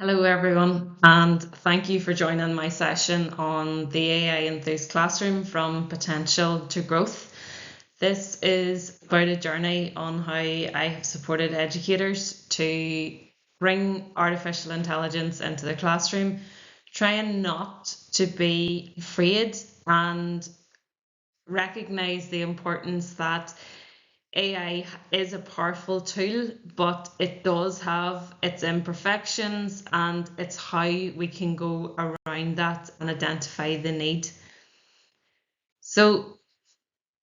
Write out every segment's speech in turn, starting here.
Hello, everyone, and thank you for joining my session on the AI Enthused Classroom from Potential to Growth. This is about a journey on how I have supported educators to bring artificial intelligence into the classroom, trying not to be afraid and recognize the importance that AI is a powerful tool, but it does have its imperfections, and it's how we can go around that and identify the need. So,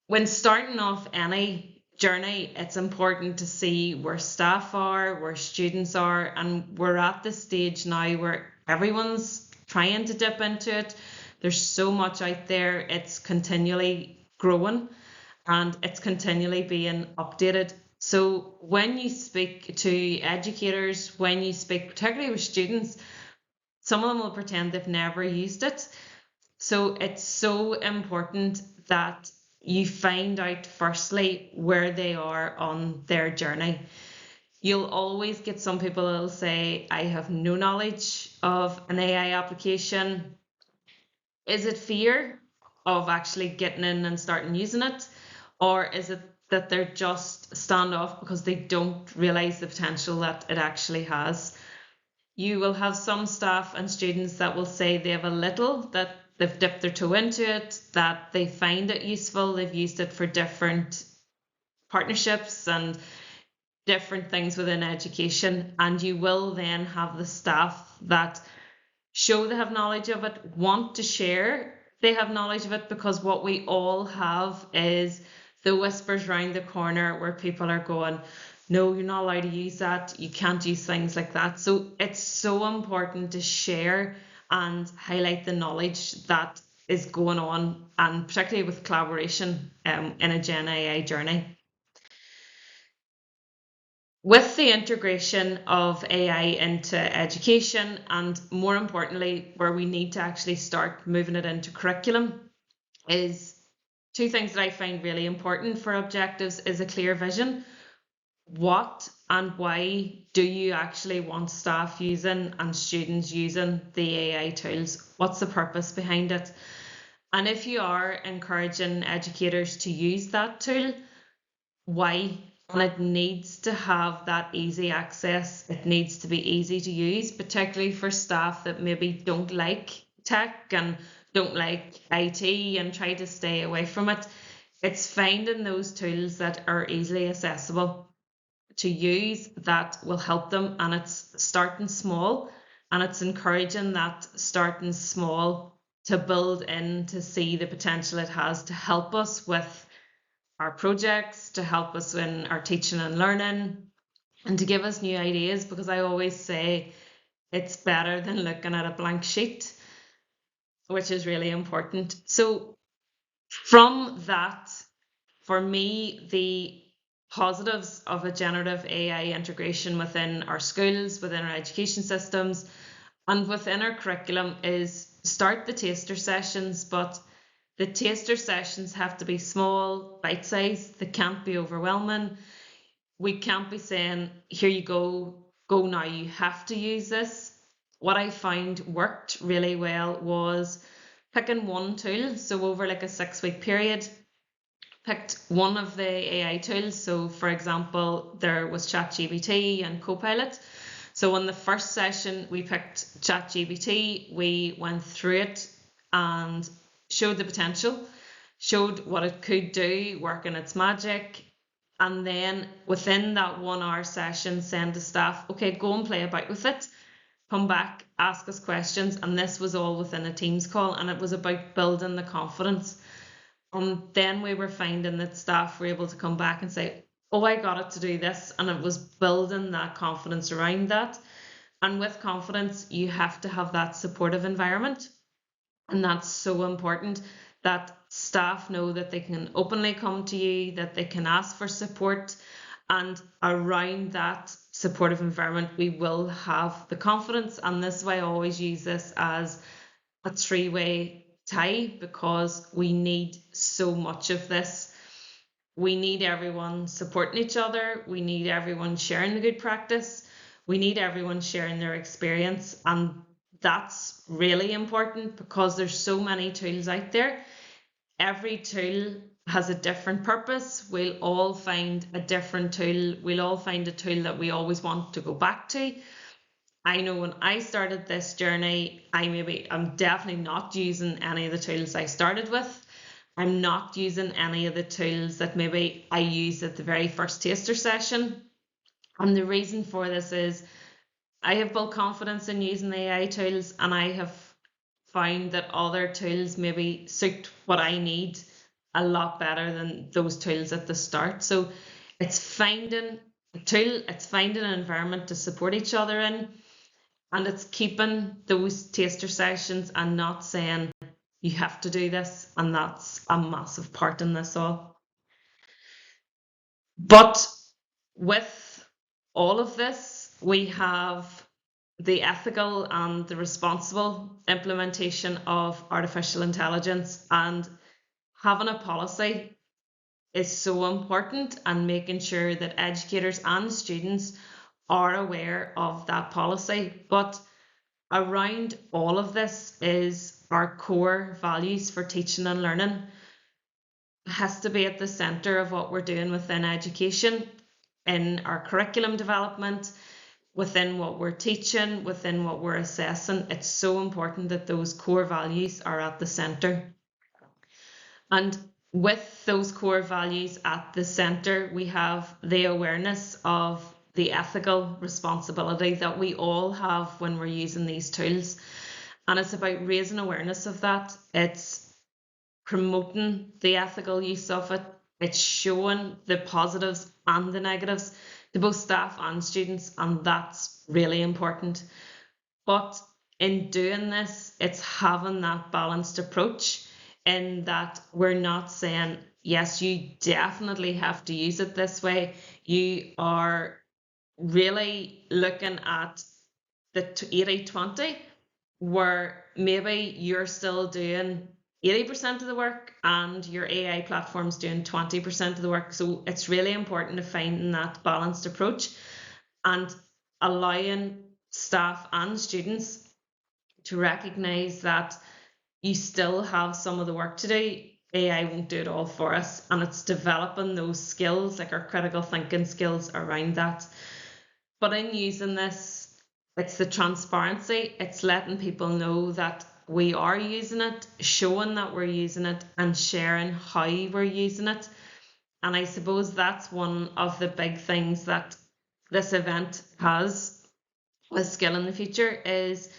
when starting off any journey, it's important to see where staff are, where students are, and we're at the stage now where everyone's trying to dip into it. There's so much out there, it's continually growing and it's continually being updated. So when you speak to educators, when you speak particularly with students, some of them will pretend they've never used it. So it's so important that you find out firstly where they are on their journey. You'll always get some people that'll say, I have no knowledge of an AI application. Is it fear of actually getting in and starting using it? Or is it that they're just standoff because they don't realize the potential that it actually has? You will have some staff and students that will say they have a little, that they've dipped their toe into it, that they find it useful, they've used it for different partnerships and different things within education. And you will then have the staff that show they have knowledge of it, want to share they have knowledge of it, because what we all have is the whispers round the corner where people are going, no, you're not allowed to use that, you can't use things like that. So it's so important to share and highlight the knowledge that is going on, and particularly with collaboration in a Gen AI journey. With the integration of AI into education, and more importantly, where we need to actually start moving it into curriculum, is two things that I find really important for objectives is a clear vision. What and why do you actually want staff using and students using the AI tools? What's the purpose behind it? And if you are encouraging educators to use that tool, why? And it needs to have that easy access. It needs to be easy to use, particularly for staff that maybe don't like tech and don't like IT and try to stay away from it. It's finding those tools that are easily accessible to use that will help them, and it's starting small, and it's encouraging that starting small to build in to see the potential it has to help us with our projects, to help us in our teaching and learning, and to give us new ideas, because I always say it's better than looking at a blank sheet, which is really important. So from that, for me, the positives of a generative AI integration within our schools, within our education systems, and within our curriculum is start the taster sessions, but the taster sessions have to be small, bite-sized. They can't be overwhelming. We can't be saying, here you go now, you have to use this. What I found worked really well was picking one tool. So over like a 6-week period, picked one of the AI tools. So for example, there was ChatGPT and Copilot. So in the first session, we picked ChatGPT, we went through it and showed the potential, showed what it could do, working its magic, and then within that 1 hour session, send to staff, okay, go and play about with it, come back, ask us questions, and this was all within a Teams call, and it was about building the confidence. And then we were finding that staff were able to come back and say, oh, I got it to do this, and it was building that confidence around that. And with confidence, you have to have that supportive environment. And that's so important, that staff know that they can openly come to you, that they can ask for support. And around that supportive environment, we will have the confidence. And this is why I always use this as a 3-way tie, because we need so much of this. We need everyone supporting each other. We need everyone sharing the good practice. We need everyone sharing their experience, and that's really important because there's so many tools out there. Every tool has a different purpose. We'll all find a different tool. We'll all find a tool that we always want to go back to. I know when I started this journey, I'm definitely not using any of the tools I started with. I'm not using any of the tools that maybe I used at the very first taster session. And the reason for this is I have built confidence in using AI tools, and I have found that other tools maybe suit what I need a lot better than those tools at the start. So it's finding a tool, it's finding an environment to support each other in, and it's keeping those taster sessions and not saying you have to do this, and that's a massive part in this all. But with all of this, we have the ethical and the responsible implementation of artificial intelligence, and having a policy is so important, and making sure that educators and students are aware of that policy. But around all of this is our core values for teaching and learning. It has to be at the centre of what we're doing within education, in our curriculum development, within what we're teaching, within what we're assessing. It's so important that those core values are at the centre. And with those core values at the centre, we have the awareness of the ethical responsibility that we all have when we're using these tools. And it's about raising awareness of that. It's promoting the ethical use of it. It's showing the positives and the negatives to both staff and students, and that's really important. But in doing this, it's having that balanced approach, in that we're not saying, yes, you definitely have to use it this way. You are really looking at the 80-20, where maybe you're still doing 80% of the work and your AI platform's doing 20% of the work. So it's really important to find that balanced approach and allowing staff and students to recognize that you still have some of the work to do. AI won't do it all for us, and it's developing those skills, like our critical thinking skills around that. But in using this, it's the transparency. It's letting people know that we are using it, showing that we're using it, and sharing how we're using it. And I suppose that's one of the big things that this event has with Skill in the Future, is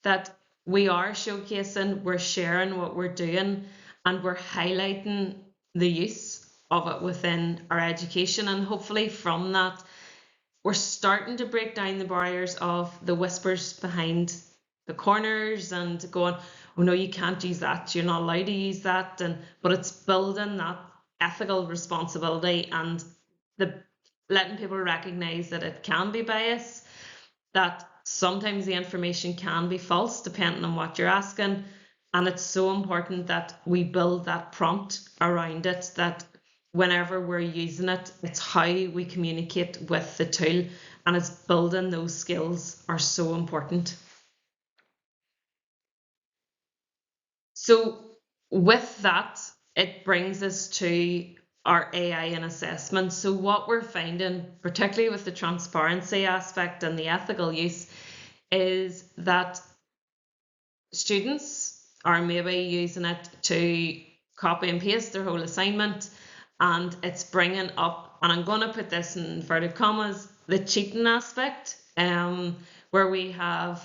that we are showcasing, we're sharing what we're doing, and we're highlighting the use of it within our education. And hopefully from that, we're starting to break down the barriers of the whispers behind the corners and going, oh no, you can't use that, you're not allowed to use that. But it's building that ethical responsibility and letting people recognize that it can be biased, that sometimes the information can be false depending on what you're asking. And it's so important that we build that prompt around it, that whenever we're using it, it's how we communicate with the tool, and it's building those skills are so important. So with that, it brings us to our AI in assessment. So what we're finding, particularly with the transparency aspect and the ethical use, is that students are maybe using it to copy and paste their whole assignment, and it's bringing up, and I'm going to put this in inverted commas, the cheating aspect, where we have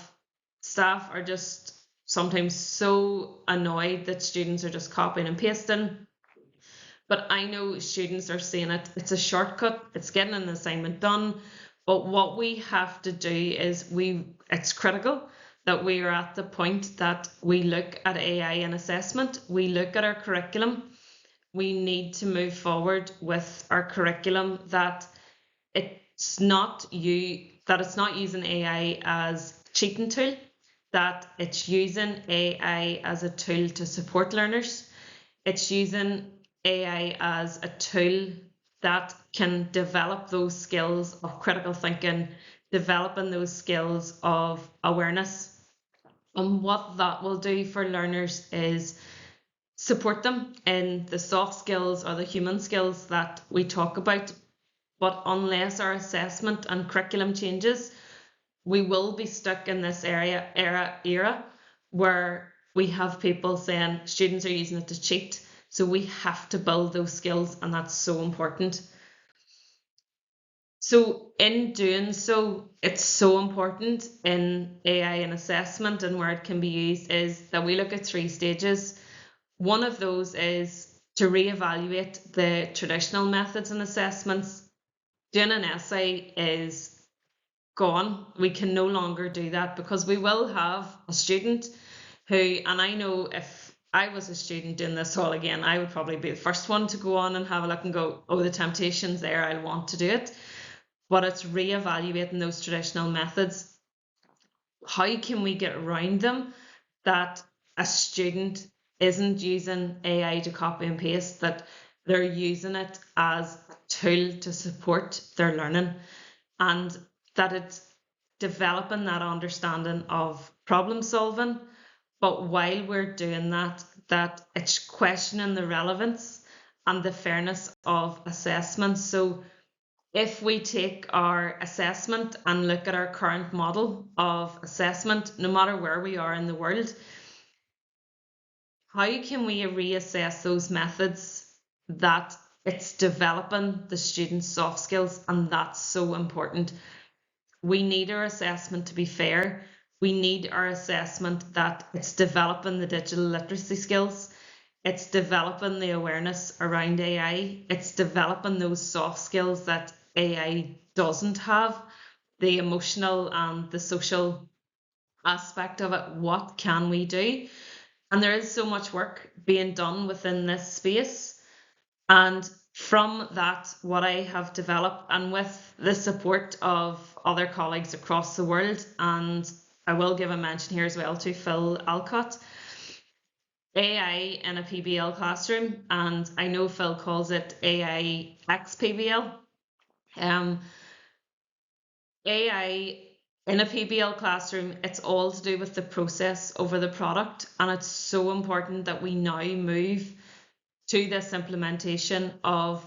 staff are just sometimes so annoyed that students are just copying and pasting. But I know students are saying it's a shortcut, it's getting an assignment done. But what we have to do is it's critical that we are at the point that we look at AI in assessment, we look at our curriculum. We need to move forward with our curriculum, that it's not using AI as a cheating tool, that it's using AI as a tool to support learners. It's using AI as a tool that can develop those skills of critical thinking, developing those skills of awareness. And what that will do for learners is support them in the soft skills or the human skills that we talk about. But unless our assessment and curriculum changes, we will be stuck in this era where we have people saying students are using it to cheat. So we have to build those skills, and that's so important. So in doing so, it's so important in AI and assessment and where it can be used is that we look at 3 stages. One of those is to reevaluate the traditional methods and assessments. Doing an essay is gone. We can no longer do that because we will have a student who, and I know if I was a student doing this all again, I would probably be the first one to go on and have a look and go, oh, the temptation's there, I'll want to do it. But it's reevaluating those traditional methods. How can we get around them that a student isn't using AI to copy and paste, that they're using it as a tool to support their learning, and that it's developing that understanding of problem solving. But while we're doing that, that it's questioning the relevance and the fairness of assessment. So if we take our assessment and look at our current model of assessment, no matter where we are in the world, how can we reassess those methods that it's developing the students' soft skills? And that's so important. We need our assessment to be fair. We need our assessment that it's developing the digital literacy skills. It's developing the awareness around AI. It's developing those soft skills that AI doesn't have, the emotional and the social aspect of it. What can we do? And there is so much work being done within this space. And from that, what I have developed, and with the support of other colleagues across the world, and I will give a mention here as well to Phil Alcott, AI in a PBL classroom, and I know Phil calls it AI X PBL. AI in a PBL classroom, it's all to do with the process over the product, and it's so important that we now move to this implementation of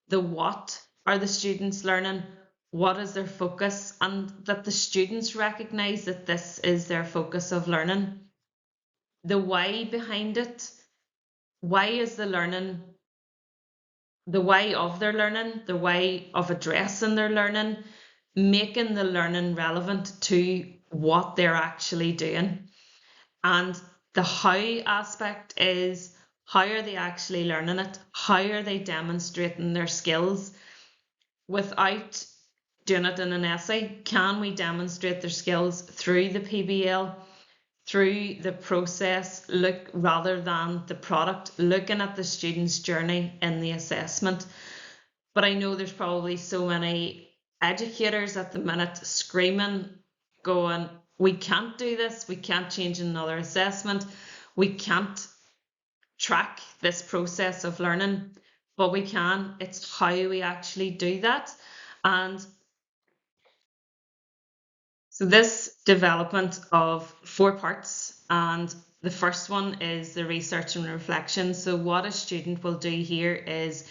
the what are the students learning, what is their focus, and that the students recognize that this is their focus of learning. The why behind it, why is the learning, the why of their learning, the why of addressing their learning, making the learning relevant to what they're actually doing. And the how aspect is, how are they actually learning it? How are they demonstrating their skills? Without doing it in an essay, can we demonstrate their skills through the PBL, through the process, look rather than the product, looking at the student's journey in the assessment? But I know there's probably so many educators at the minute screaming, going, we can't do this, we can't change another assessment, we can't track this process of learning, but we can. It's how we actually do that. And so this development of 4 parts, and the first one is the research and reflection. So what a student will do here is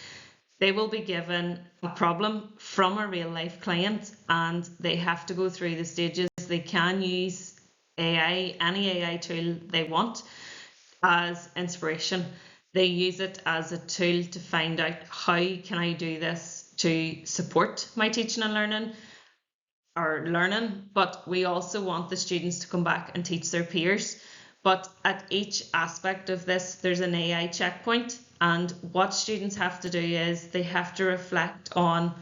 they will be given a problem from a real life client, and they have to go through the stages. They can use AI, any AI tool they want, as inspiration. They use it as a tool to find out, how can I do this to support my teaching and learning, or learning? But we also want the students to come back and teach their peers. But at each aspect of this, there's an AI checkpoint. And what students have to do is they have to reflect on,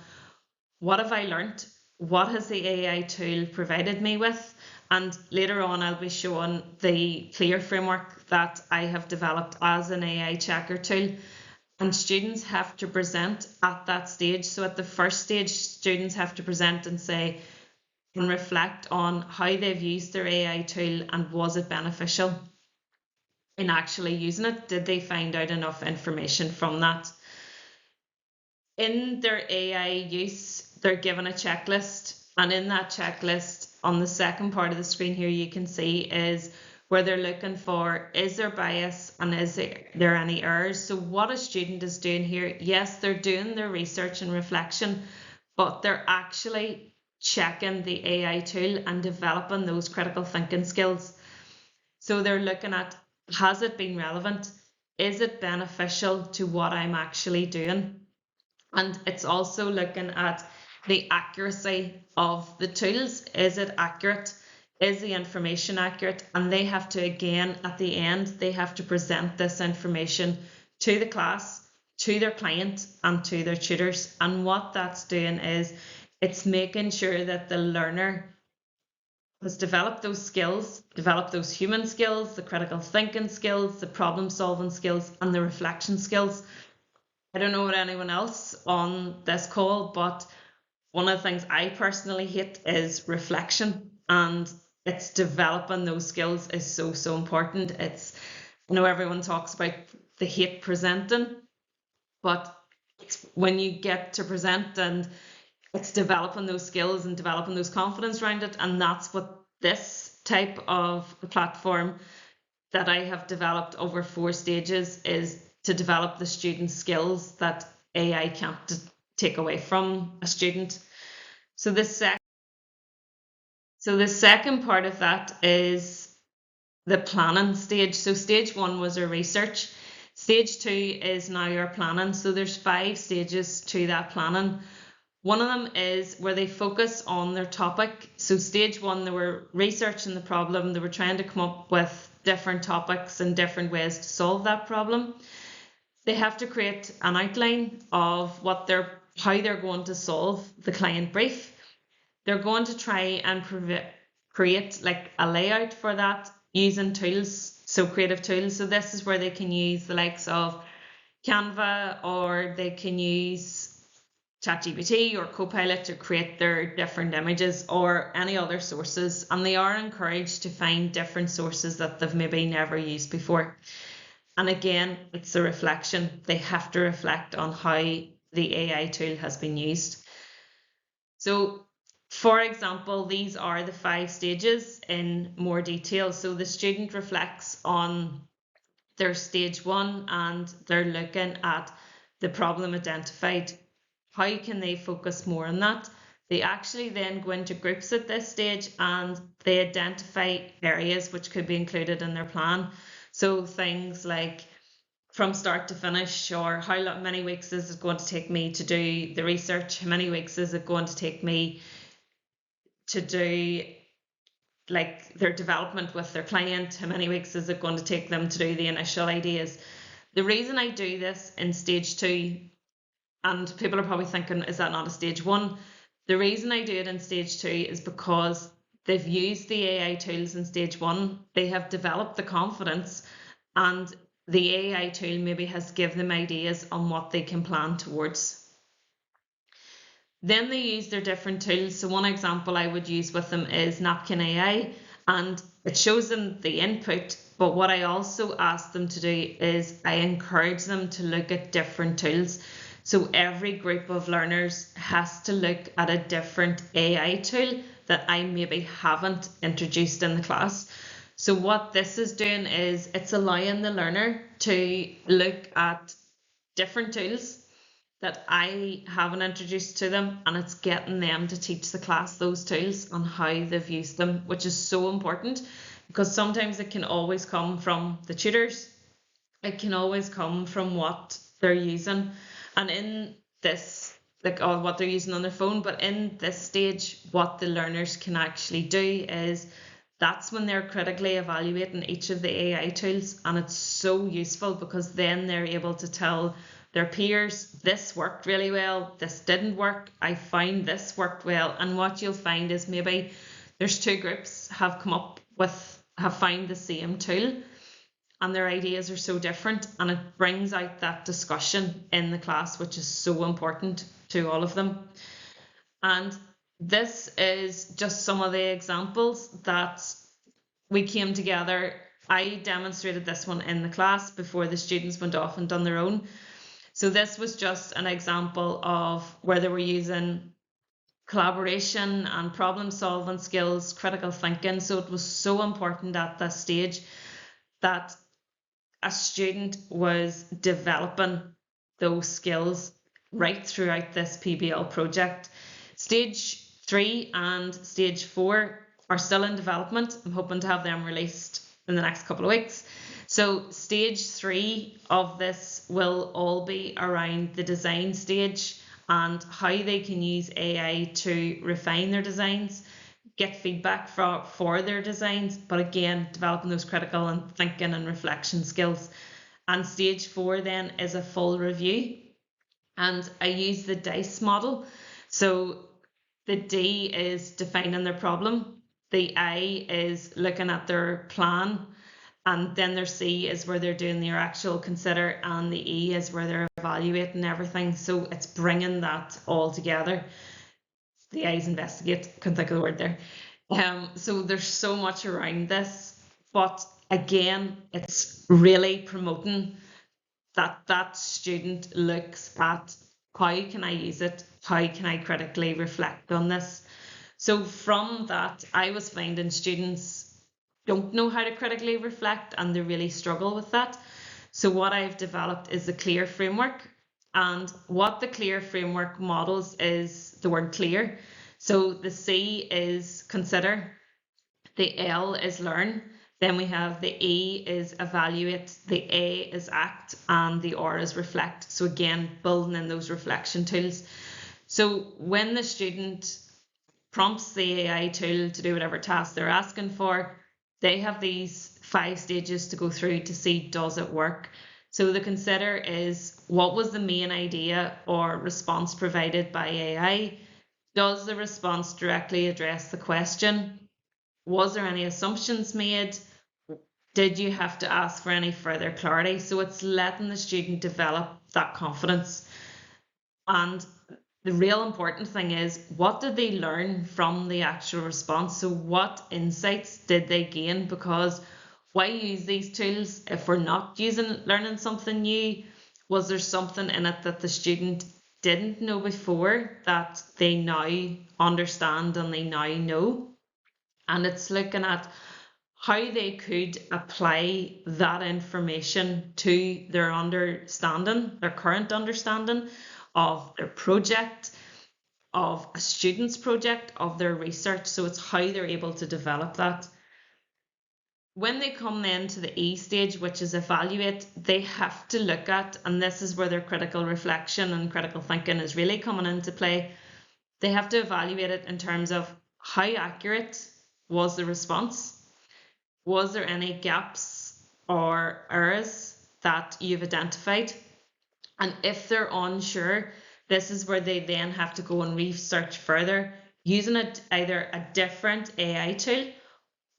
what have I learned? What has the AI tool provided me with? And later on, I'll be showing the CLEAR framework that I have developed as an AI checker tool. And students have to present at that stage. So at the first stage, students have to present and say, and reflect on how they've used their AI tool, and was it beneficial in actually using it? Did they find out enough information from that? In their AI use, they're given a checklist And in that checklist, on the second part of the screen here, you can see is where they're looking for, is there bias and is there any errors? So what a student is doing here, yes, they're doing their research and reflection, but they're actually checking the AI tool and developing those critical thinking skills. So they're looking at, has it been relevant? Is it beneficial to what I'm actually doing? And it's also looking at the accuracy of the tools. Is it accurate? Is the information accurate? And they have to, again, at the end, they have to present this information to the class, to their client, and to their tutors. And what that's doing is it's making sure that the learner has developed those skills, developed those human skills, the critical thinking skills, the problem solving skills, and the reflection skills. I don't know what anyone else on this call, but one of the things I personally hate is reflection, and it's developing those skills is so important. It's, I know everyone talks about the hate presenting, but it's when you get to present, and it's developing those skills and developing those confidence around it. And that's what this type of platform that I have developed over 4 stages is, to develop the student skills that AI can't take away from a student. So the second part of that is the planning stage. So stage 1 was our research. Stage 2 is now your planning. So there's 5 stages to that planning. One of them is where they focus on their topic. So stage 1, they were researching the problem. They were trying to come up with different topics and different ways to solve that problem. They have to create an outline of how they're going to solve the client brief. They're going to try and create like a layout for that using tools, so creative tools. So this is where they can use the likes of Canva, or they can use ChatGPT or Copilot to create their different images, or any other sources. And they are encouraged to find different sources that they've maybe never used before. And again, it's a reflection. They have to reflect on how the AI tool has been used. So, for example, these are the 5 stages in more detail. So the student reflects on their stage 1 and they're looking at the problem identified. How can they focus more on that? They actually then go into groups at this stage and they identify areas which could be included in their plan. So things like from start to finish, or how many weeks is it going to take me to do the research? How many weeks is it going to take me to do like their development with their client? How many weeks is it going to take them to do the initial ideas? The reason I do this in stage 2, and people are probably thinking, is that not a stage 1? The reason I do it in stage 2 is because they've used the AI tools in stage 1, they have developed the confidence, and the AI tool maybe has given them ideas on what they can plan towards. Then they use their different tools. So one example I would use with them is Napkin AI, and it shows them the input. But what I also ask them to do is I encourage them to look at different tools. So every group of learners has to look at a different AI tool that I maybe haven't introduced in the class. So what this is doing is it's allowing the learner to look at different tools that I haven't introduced to them, and it's getting them to teach the class those tools and how they've used them, which is so important, because sometimes it can always come from the tutors, it can always come from what they're using, and in this, like, or what they're using on their phone. But in this stage, what the learners can actually do is that's when they're critically evaluating each of the AI tools, and it's so useful because then they're able to tell their peers, this worked really well, this didn't work, I found this worked well. And what you'll find is maybe there's 2 groups have found the same tool, and their ideas are so different, and it brings out that discussion in the class, which is so important to all of them. And this is just some of the examples that we came together. I demonstrated this one in the class before the students went off and done their own. So this was just an example of where they were using collaboration and problem solving skills, critical thinking. So it was so important at this stage that a student was developing those skills right throughout this PBL project. Stage 3 and stage 4 are still in development. I'm hoping to have them released in the next couple of weeks. So stage 3 of this will all be around the design stage and how they can use AI to refine their designs, get feedback for their designs, but again, developing those critical and thinking and reflection skills. And stage 4 then is a full review. And I use the DICE model. So the D is defining their problem, the I is looking at their plan, and then their C is where they're doing their actual consider, and the E is where they're evaluating everything. So it's bringing that all together. The I's investigate, couldn't think of the word there. So there's so much around this, but again, it's really promoting that student looks at how can I use it, how can I critically reflect on this. So from that, I was finding students don't know how to critically reflect and they really struggle with that. So what I've developed is the CLEAR framework, and what the CLEAR framework models is the word clear. So the C is consider, the L is learn, then we have the E is evaluate, the A is act, and the R is reflect. So again, building in those reflection tools. So when the student prompts the AI tool to do whatever task they're asking for, they have these 5 stages to go through to see, does it work? So the consider is, what was the main idea or response provided by AI? Does the response directly address the question? Was there any assumptions made? Did you have to ask for any further clarity? So it's letting the student develop that confidence. And the real important thing is, what did they learn from the actual response? So what insights did they gain? Because why use these tools if we're not learning something new? Was there something in it that the student didn't know before that they now understand and they now know? And it's looking at how they could apply that information to their understanding, their current understanding of their project, of a student's project, of their research. So it's how they're able to develop that. When they come then to the E stage, which is evaluate, they have to look at, and this is where their critical reflection and critical thinking is really coming into play, they have to evaluate it in terms of how accurate was the response? Was there any gaps or errors that you've identified? And if they're unsure, this is where they then have to go and research further using either a different AI tool,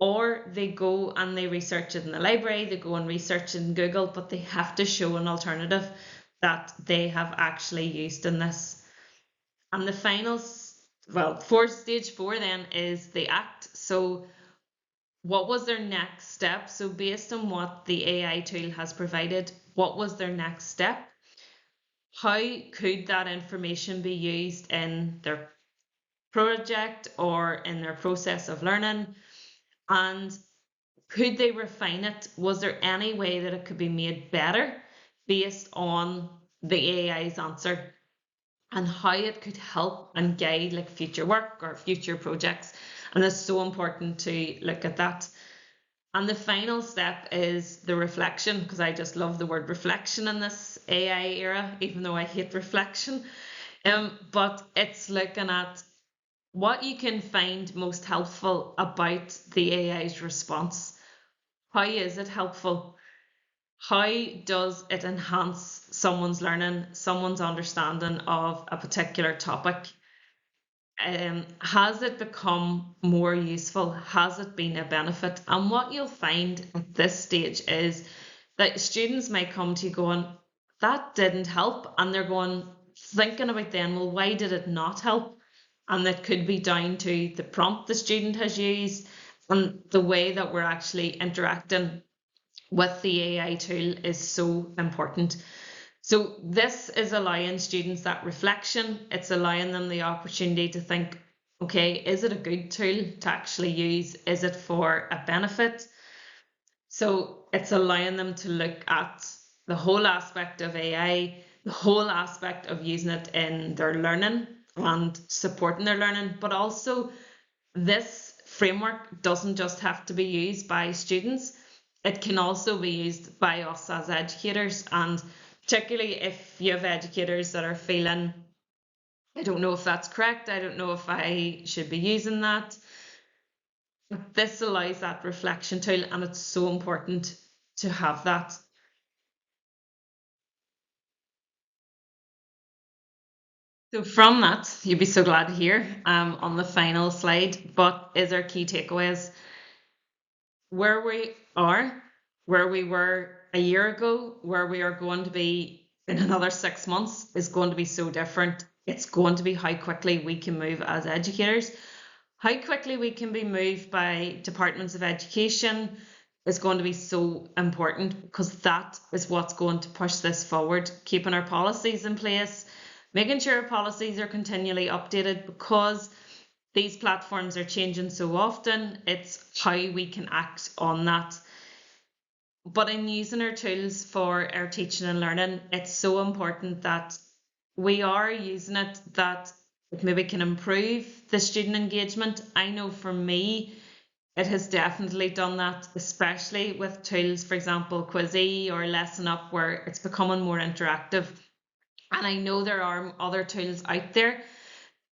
or they go and they research it in the library, they go and research it in Google, but they have to show an alternative that they have actually used in this. And the final, for stage 4 then is the act. So what was their next step? So based on what the AI tool has provided, what was their next step? How could that information be used in their project or in their process of learning? And could they refine it? Was there any way that it could be made better based on the AI's answer, and how it could help and guide like future work or future projects? And it's so important to look at that. And the final step is the reflection, because I just love the word reflection in this AI era, even though I hate reflection. But it's looking at what you can find most helpful about the AI's response. How is it helpful? How does it enhance someone's learning, someone's understanding of a particular topic? Has it become more useful? Has it been a benefit? And what you'll find at this stage is that students might come to you going, that didn't help. And they're going, thinking about then, well, why did it not help? And that could be down to the prompt the student has used and the way that we're actually interacting with the AI tool is so important. So this is allowing students that reflection. It's allowing them the opportunity to think, okay, is it a good tool to actually use? Is it for a benefit? So it's allowing them to look at the whole aspect of AI, the whole aspect of using it in their learning and supporting their learning, but also this framework doesn't just have to be used by students. It can also be used by us as educators, and particularly if you have educators that are feeling, I don't know if that's correct, I don't know if I should be using that. This allows that reflection tool, and it's so important to have that. So from that, you'd be so glad to hear on the final slide, but is our key takeaways where we are, where we were a year ago, where we are going to be in another 6 months is going to be so different. It's going to be how quickly we can move as educators, how quickly we can be moved by departments of education is going to be so important, because that is what's going to push this forward, keeping our policies in place, making sure our policies are continually updated, because these platforms are changing so often. It's how we can act on that. But in using our tools for our teaching and learning, it's so important that we are using it, that it maybe can improve the student engagement. I know for me, it has definitely done that, especially with tools, for example, Quizy or Lesson Up, where it's becoming more interactive. And I know there are other tools out there.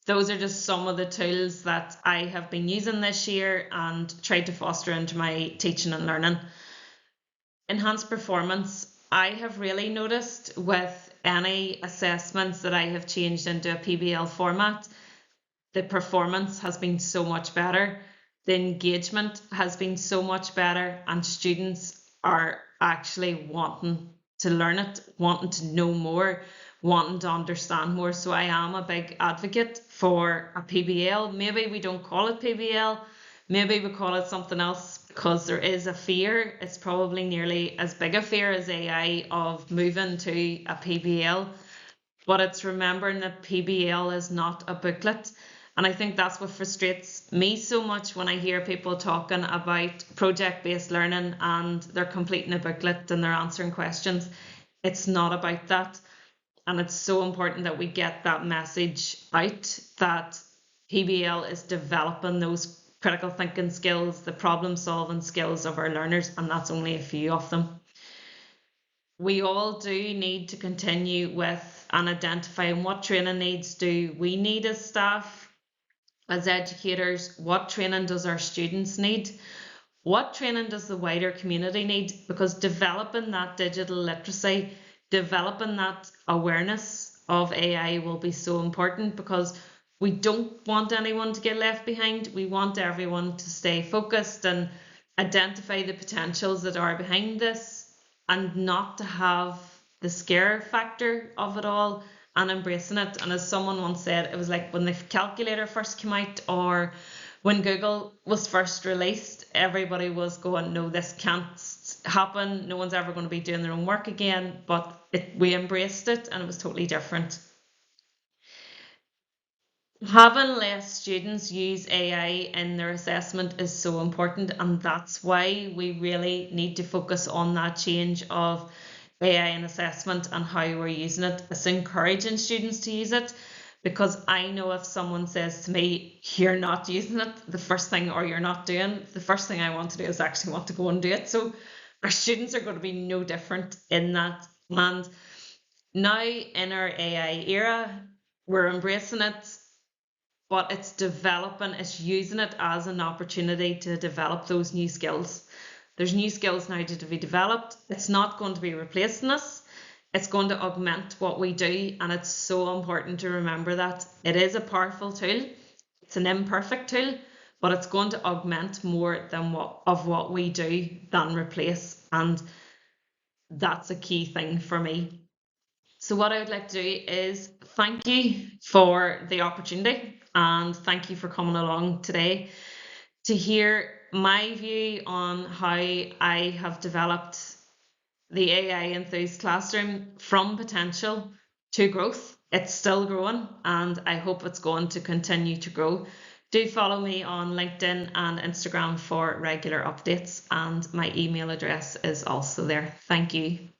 Those are just some of the tools that I have been using this year and tried to foster into my teaching and learning. Enhanced performance. I have really noticed with any assessments that I have changed into a PBL format, the performance has been so much better. The engagement has been so much better, and students are actually wanting to learn it, wanting to know more, wanting to understand more. So I am a big advocate for a PBL. Maybe we don't call it PBL, maybe we call it something else, because there is a fear. It's probably nearly as big a fear as AI of moving to a PBL, but it's remembering that PBL is not a booklet. And I think that's what frustrates me so much when I hear people talking about project-based learning and they're completing a booklet and they're answering questions. It's not about that. And it's so important that we get that message out, that PBL is developing those critical thinking skills, the problem solving skills of our learners, and that's only a few of them. We all do need to continue with and identifying what training needs do we need as staff, as educators. What training does our students need? What training does the wider community need? Because developing that digital literacy, developing that awareness of AI will be so important, because we don't want anyone to get left behind. We want everyone to stay focused and identify the potentials that are behind this, and not to have the scare factor of it all, and embracing it. And as someone once said, it was like when the calculator first came out, or when Google was first released, everybody was going, no, this can't happen. No one's ever going to be doing their own work again. But we embraced it, and it was totally different. Having less students use AI in their assessment is so important, and that's why we really need to focus on that change of AI in assessment and how we're using it. It's encouraging students to use it, because I know if someone says to me, you're not using it, the first thing, or you're not doing, the first thing I want to do is actually want to go and do it. So our students are going to be no different in that. And now in our AI era, we're embracing it, but it's developing, it's using it as an opportunity to develop those new skills. There's new skills now to be developed. It's not going to be replacing us. It's going to augment what we do, and it's so important to remember that. It is a powerful tool. It's an imperfect tool, but it's going to augment more than what we do than replace, and that's a key thing for me. So what I would like to do is thank you for the opportunity, and thank you for coming along today to hear my view on how I have developed the AI Enthused classroom from potential to growth. It's still growing, and I hope it's going to continue to grow. Do follow me on LinkedIn and Instagram for regular updates, and my email address is also there. Thank you.